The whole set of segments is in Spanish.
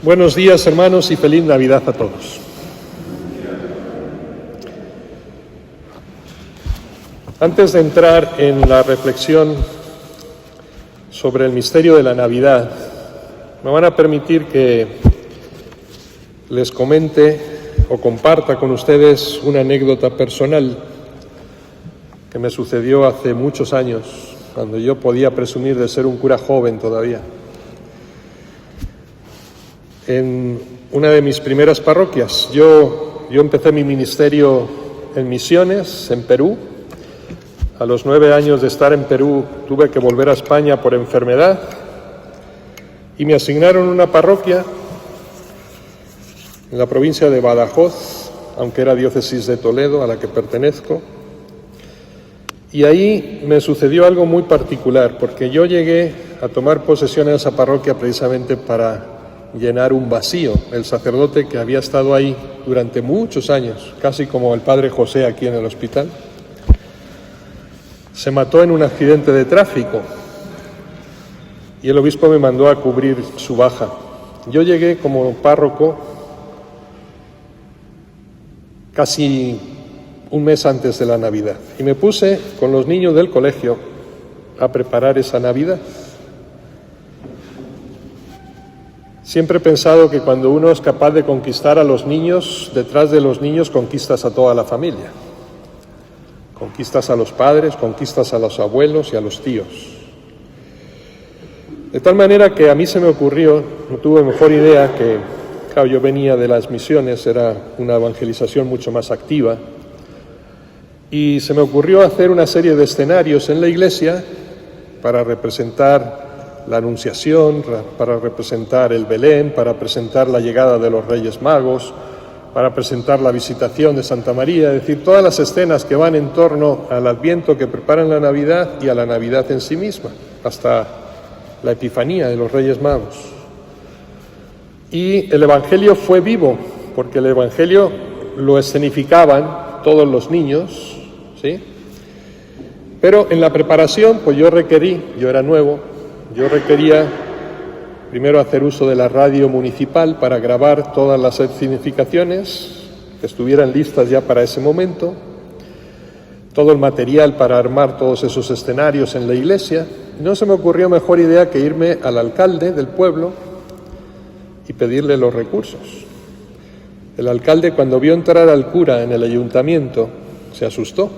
Buenos días, hermanos, y feliz Navidad a todos. Antes de entrar en la reflexión sobre el misterio de la Navidad, me van a permitir que les comente o comparta con ustedes una anécdota personal que me sucedió hace muchos años, cuando yo podía presumir de ser un cura joven todavía. En una de mis primeras parroquias, yo empecé mi ministerio en misiones, en Perú. A los 9 años de estar en Perú tuve que volver a España por enfermedad y me asignaron una parroquia en la provincia de Badajoz, aunque era diócesis de Toledo, a la que pertenezco. Y ahí me sucedió algo muy particular, porque yo llegué a tomar posesión en esa parroquia precisamente para llenar un vacío. El sacerdote que había estado ahí durante muchos años, casi como el padre José aquí en el hospital, se mató en un accidente de tráfico y el obispo me mandó a cubrir su baja. Yo llegué como párroco casi un mes antes de la Navidad y me puse con los niños del colegio a preparar esa Navidad. Siempre he pensado que cuando uno es capaz de conquistar a los niños, detrás de los niños conquistas a toda la familia. Conquistas a los padres, conquistas a los abuelos y a los tíos. De tal manera que a mí se me ocurrió, no tuve mejor idea que, claro, yo venía de las misiones, era una evangelización mucho más activa, y se me ocurrió hacer una serie de escenarios en la iglesia para representar la Anunciación, para representar el Belén, para presentar la llegada de los Reyes Magos, para presentar la visitación de Santa María, es decir, todas las escenas que van en torno al Adviento que preparan la Navidad y a la Navidad en sí misma, hasta la Epifanía de los Reyes Magos. Y el Evangelio fue vivo, porque el Evangelio lo escenificaban todos los niños, ¿sí? Pero en la preparación, pues yo era nuevo, yo requería primero hacer uso de la radio municipal para grabar todas las escenificaciones que estuvieran listas ya para ese momento, todo el material para armar todos esos escenarios en la iglesia. No se me ocurrió mejor idea que irme al alcalde del pueblo y pedirle los recursos. El alcalde, cuando vio entrar al cura en el ayuntamiento, se asustó,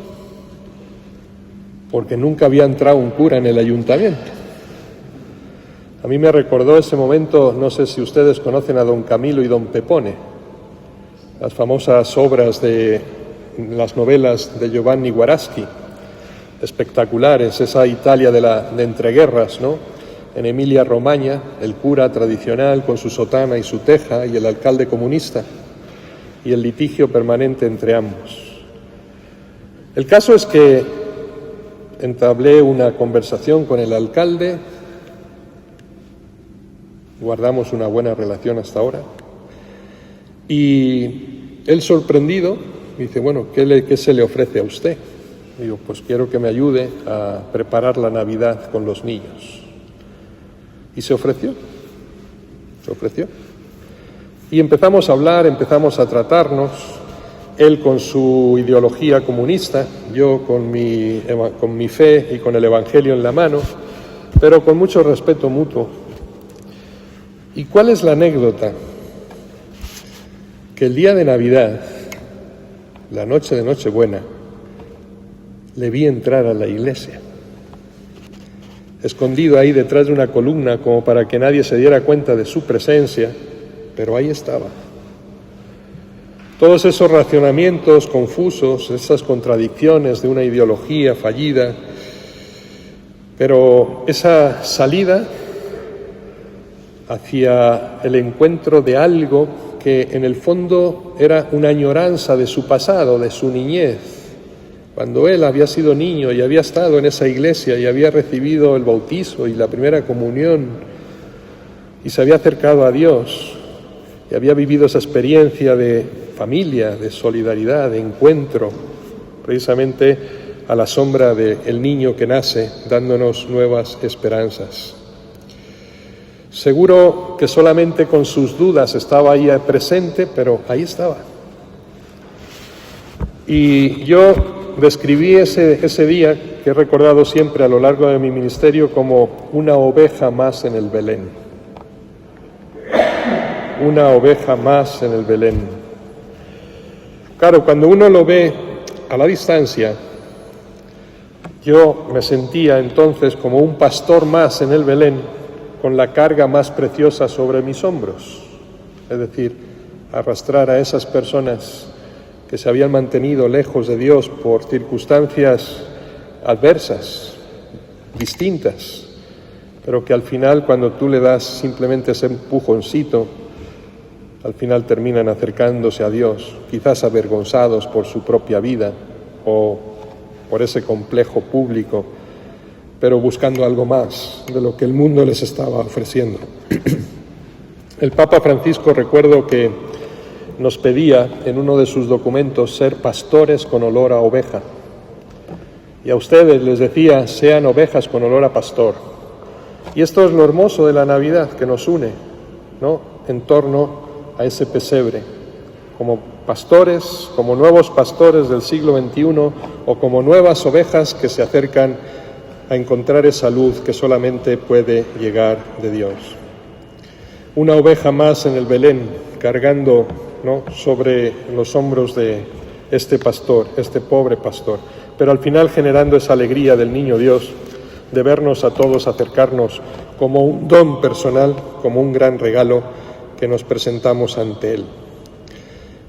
porque nunca había entrado un cura en el ayuntamiento. A mí me recordó ese momento, no sé si ustedes conocen a don Camilo y don Pepone, las famosas obras de las novelas de Giovanni Guaraschi, espectaculares, esa Italia de entreguerras, ¿no? En Emilia-Romagna, el cura tradicional con su sotana y su teja y el alcalde comunista y el litigio permanente entre ambos. El caso es que entablé una conversación con el alcalde. Guardamos una buena relación hasta ahora. Y él, sorprendido, dice, bueno, ¿qué se le ofrece a usted? Digo, pues quiero que me ayude a preparar la Navidad con los niños. Y se ofreció. Y empezamos a hablar, empezamos a tratarnos, él con su ideología comunista, yo con mi fe y con el Evangelio en la mano, pero con mucho respeto mutuo. ¿Y cuál es la anécdota? Que el día de Navidad, la noche de Nochebuena, le vi entrar a la iglesia, escondido ahí detrás de una columna como para que nadie se diera cuenta de su presencia, pero ahí estaba. Todos esos racionamientos confusos, esas contradicciones de una ideología fallida, pero esa salida hacia el encuentro de algo que en el fondo era una añoranza de su pasado, de su niñez, cuando él había sido niño y había estado en esa iglesia y había recibido el bautizo y la primera comunión y se había acercado a Dios y había vivido esa experiencia de familia, de solidaridad, de encuentro, precisamente a la sombra del niño que nace, dándonos nuevas esperanzas. Seguro que solamente con sus dudas estaba ahí presente, pero ahí estaba. Y yo describí ese día, que he recordado siempre a lo largo de mi ministerio, como una oveja más en el Belén. Una oveja más en el Belén. Claro, cuando uno lo ve a la distancia, yo me sentía entonces como un pastor más en el Belén, con la carga más preciosa sobre mis hombros, es decir, arrastrar a esas personas que se habían mantenido lejos de Dios por circunstancias adversas, distintas, pero que al final, cuando tú le das simplemente ese empujoncito, al final terminan acercándose a Dios, quizás avergonzados por su propia vida o por ese complejo público, pero buscando algo más de lo que el mundo les estaba ofreciendo. El Papa Francisco, recuerdo que nos pedía en uno de sus documentos ser pastores con olor a oveja. Y a ustedes les decía, sean ovejas con olor a pastor. Y esto es lo hermoso de la Navidad, que nos une, ¿no?, en torno a ese pesebre, como pastores, como nuevos pastores del siglo XXI, o como nuevas ovejas que se acercan a encontrar esa luz que solamente puede llegar de Dios. Una oveja más en el Belén, cargando, ¿no?, sobre los hombros de este pastor, este pobre pastor, pero al final generando esa alegría del niño Dios, de vernos a todos acercarnos como un don personal, como un gran regalo que nos presentamos ante Él.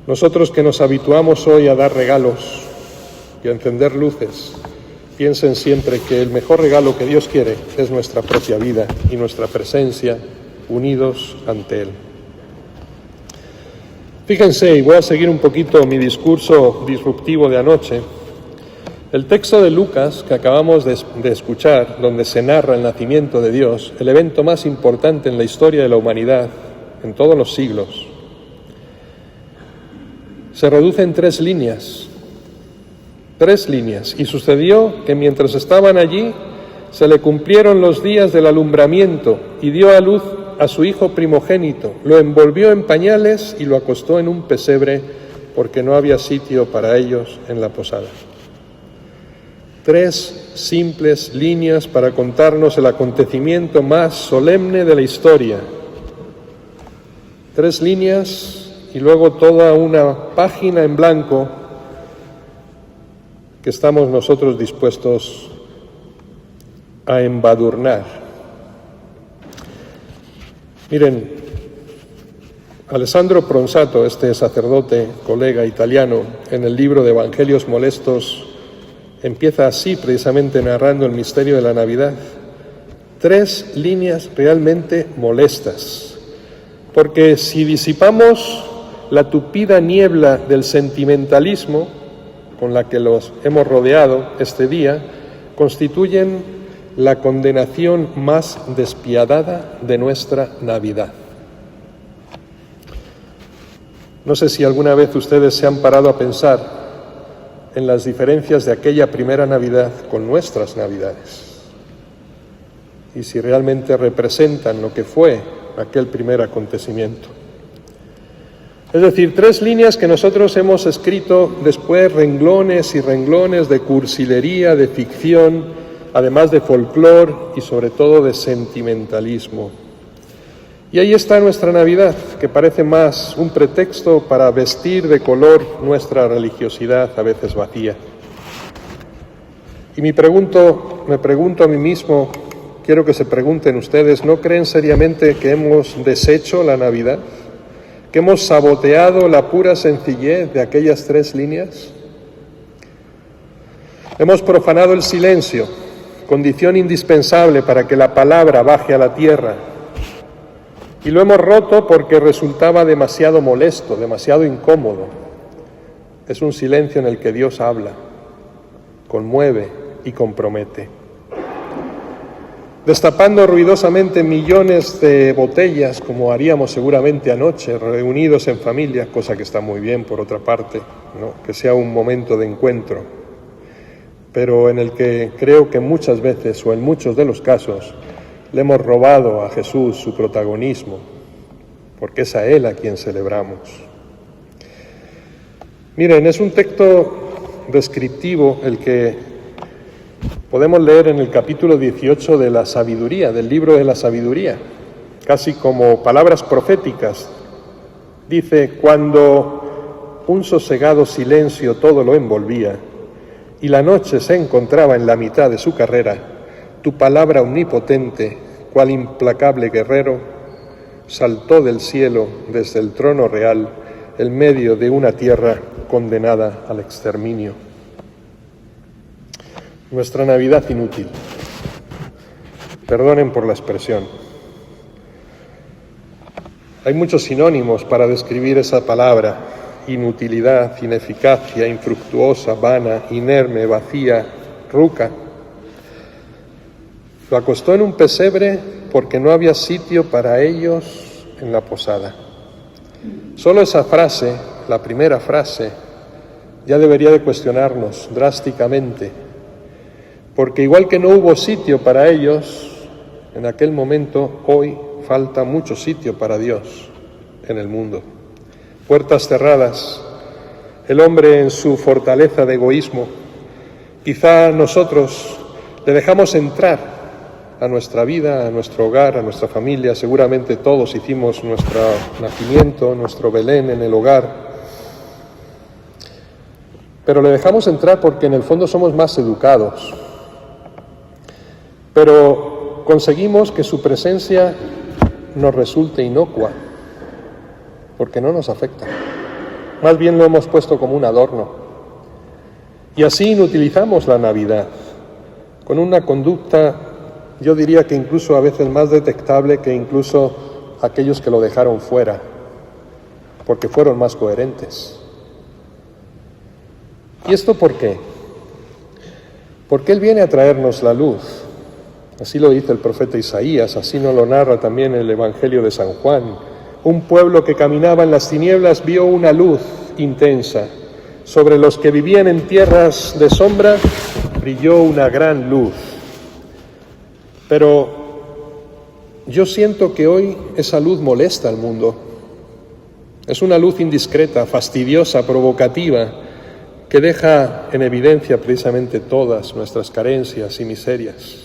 Nosotros que nos habituamos hoy a dar regalos y a encender luces, piensen siempre que el mejor regalo que Dios quiere es nuestra propia vida y nuestra presencia unidos ante Él. Fíjense, y voy a seguir un poquito mi discurso disruptivo de anoche, el texto de Lucas que acabamos de escuchar, donde se narra el nacimiento de Dios, el evento más importante en la historia de la humanidad, en todos los siglos, se reduce en 3 líneas. 3 líneas. Y sucedió que mientras estaban allí, se le cumplieron los días del alumbramiento y dio a luz a su hijo primogénito, lo envolvió en pañales y lo acostó en un pesebre porque no había sitio para ellos en la posada. 3 simples líneas para contarnos el acontecimiento más solemne de la historia. 3 líneas y luego toda una página en blanco que estamos nosotros dispuestos a embadurnar. Miren, Alessandro Pronsato, este sacerdote, colega italiano, en el libro de Evangelios Molestos, empieza así, precisamente narrando el misterio de la Navidad. 3 líneas realmente molestas, porque si disipamos la tupida niebla del sentimentalismo con la que los hemos rodeado este día, constituyen la condenación más despiadada de nuestra Navidad. No sé si alguna vez ustedes se han parado a pensar en las diferencias de aquella primera Navidad con nuestras Navidades, y si realmente representan lo que fue aquel primer acontecimiento. Es decir, 3 líneas que nosotros hemos escrito después, renglones y renglones de cursilería, de ficción, además de folclore y sobre todo de sentimentalismo. Y ahí está nuestra Navidad, que parece más un pretexto para vestir de color nuestra religiosidad a veces vacía. Y me pregunto a mí mismo, quiero que se pregunten ustedes, ¿no creen seriamente que hemos deshecho la Navidad? ¿Que hemos saboteado la pura sencillez de aquellas 3 líneas? Hemos profanado el silencio, condición indispensable para que la palabra baje a la tierra. Y lo hemos roto porque resultaba demasiado molesto, demasiado incómodo. Es un silencio en el que Dios habla, conmueve y compromete. Destapando ruidosamente millones de botellas, como haríamos seguramente anoche, reunidos en familia, cosa que está muy bien por otra parte, ¿no?, que sea un momento de encuentro, pero en el que creo que muchas veces, o en muchos de los casos, le hemos robado a Jesús su protagonismo, porque es a Él a quien celebramos. Miren, es un texto descriptivo el que podemos leer en el capítulo 18 de la sabiduría, del libro de la sabiduría, casi como palabras proféticas. Dice: cuando un sosegado silencio todo lo envolvía y la noche se encontraba en la mitad de su carrera, tu palabra omnipotente, cual implacable guerrero, saltó del cielo desde el trono real en medio de una tierra condenada al exterminio. Nuestra Navidad inútil. Perdonen por la expresión. Hay muchos sinónimos para describir esa palabra: inutilidad, ineficacia, infructuosa, vana, inerme, vacía, ruca. Lo acostó en un pesebre porque no había sitio para ellos en la posada. Solo esa frase, la primera frase, ya debería de cuestionarnos drásticamente, porque igual que no hubo sitio para ellos en aquel momento, hoy falta mucho sitio para Dios en el mundo. Puertas cerradas, el hombre en su fortaleza de egoísmo. Quizá nosotros le dejamos entrar a nuestra vida, a nuestro hogar, a nuestra familia. Seguramente todos hicimos nuestro nacimiento, nuestro Belén en el hogar. Pero le dejamos entrar porque en el fondo somos más educados. Pero conseguimos que su presencia nos resulte inocua, porque no nos afecta. Más bien lo hemos puesto como un adorno. Y así inutilizamos la Navidad, con una conducta, yo diría que incluso a veces más detectable que incluso aquellos que lo dejaron fuera, porque fueron más coherentes. ¿Y esto por qué? Porque Él viene a traernos la luz. Así lo dice el profeta Isaías, así nos lo narra también el Evangelio de San Juan. Un pueblo que caminaba en las tinieblas vio una luz intensa. Sobre los que vivían en tierras de sombra brilló una gran luz. Pero yo siento que hoy esa luz molesta al mundo. Es una luz indiscreta, fastidiosa, provocativa, que deja en evidencia precisamente todas nuestras carencias y miserias.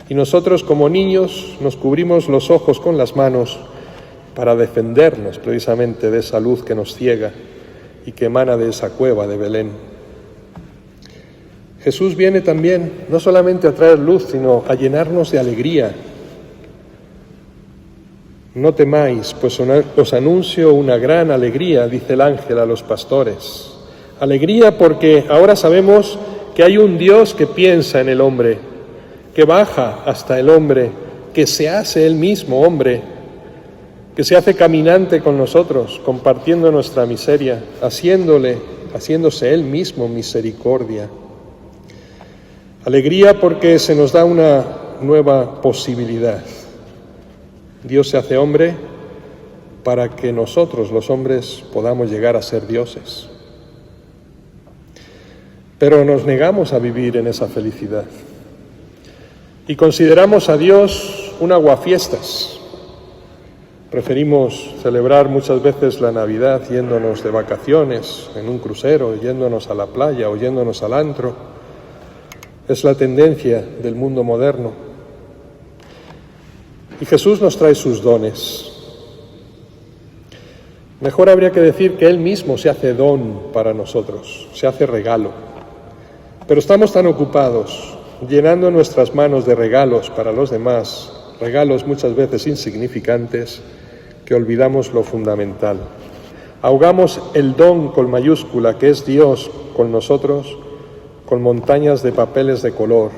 Y nosotros como niños nos cubrimos los ojos con las manos para defendernos precisamente de esa luz que nos ciega y que emana de esa cueva de Belén. Jesús viene también no solamente a traer luz, sino a llenarnos de alegría. No temáis, pues os anuncio una gran alegría, dice el ángel a los pastores. Alegría porque ahora sabemos que hay un Dios que piensa en el hombre, que baja hasta el hombre, que se hace él mismo hombre, que se hace caminante con nosotros, compartiendo nuestra miseria, haciéndose él mismo misericordia. Alegría porque se nos da una nueva posibilidad. Dios se hace hombre para que nosotros, los hombres, podamos llegar a ser dioses. Pero nos negamos a vivir en esa felicidad. Y consideramos a Dios un aguafiestas. Preferimos celebrar muchas veces la Navidad yéndonos de vacaciones en un crucero, yéndonos a la playa o yéndonos al antro. Es la tendencia del mundo moderno. Y Jesús nos trae sus dones. Mejor habría que decir que Él mismo se hace don para nosotros, se hace regalo. Pero estamos tan ocupados llenando nuestras manos de regalos para los demás, regalos muchas veces insignificantes, que olvidamos lo fundamental. Ahogamos el don con mayúscula, que es Dios con nosotros, con montañas de papeles de color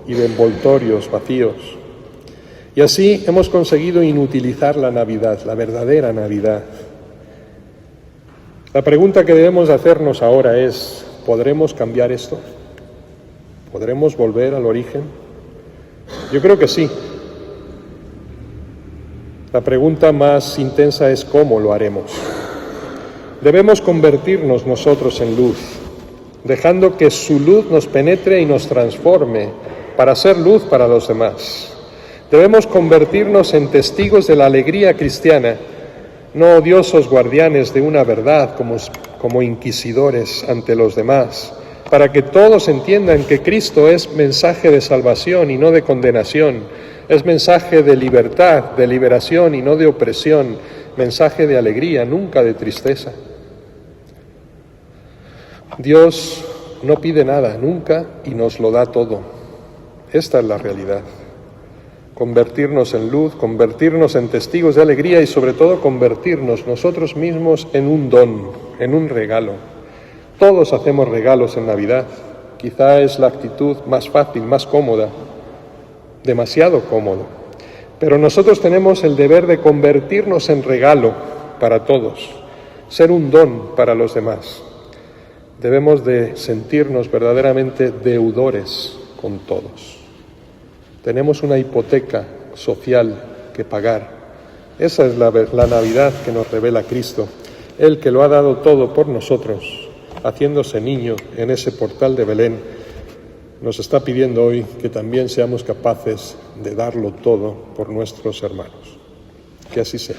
y de envoltorios vacíos. Y así hemos conseguido inutilizar la Navidad, la verdadera Navidad. La pregunta que debemos hacernos ahora es: ¿podremos cambiar esto? ¿Podremos volver al origen? Yo creo que sí. La pregunta más intensa es ¿cómo lo haremos? Debemos convertirnos nosotros en luz, dejando que su luz nos penetre y nos transforme para ser luz para los demás. Debemos convertirnos en testigos de la alegría cristiana, no odiosos guardianes de una verdad como inquisidores ante los demás, para que todos entiendan que Cristo es mensaje de salvación y no de condenación, es mensaje de libertad, de liberación y no de opresión, mensaje de alegría, nunca de tristeza. Dios no pide nada nunca y nos lo da todo. Esta es la realidad. Convertirnos en luz, convertirnos en testigos de alegría y sobre todo convertirnos nosotros mismos en un don, en un regalo. Todos hacemos regalos en Navidad. Quizá es la actitud más fácil, más cómoda, demasiado cómodo. Pero nosotros tenemos el deber de convertirnos en regalo para todos, ser un don para los demás. Debemos de sentirnos verdaderamente deudores con todos. Tenemos una hipoteca social que pagar. Esa es la Navidad que nos revela Cristo, Él que lo ha dado todo por nosotros, haciéndose niño en ese portal de Belén. Nos está pidiendo hoy que también seamos capaces de darlo todo por nuestros hermanos. Que así sea.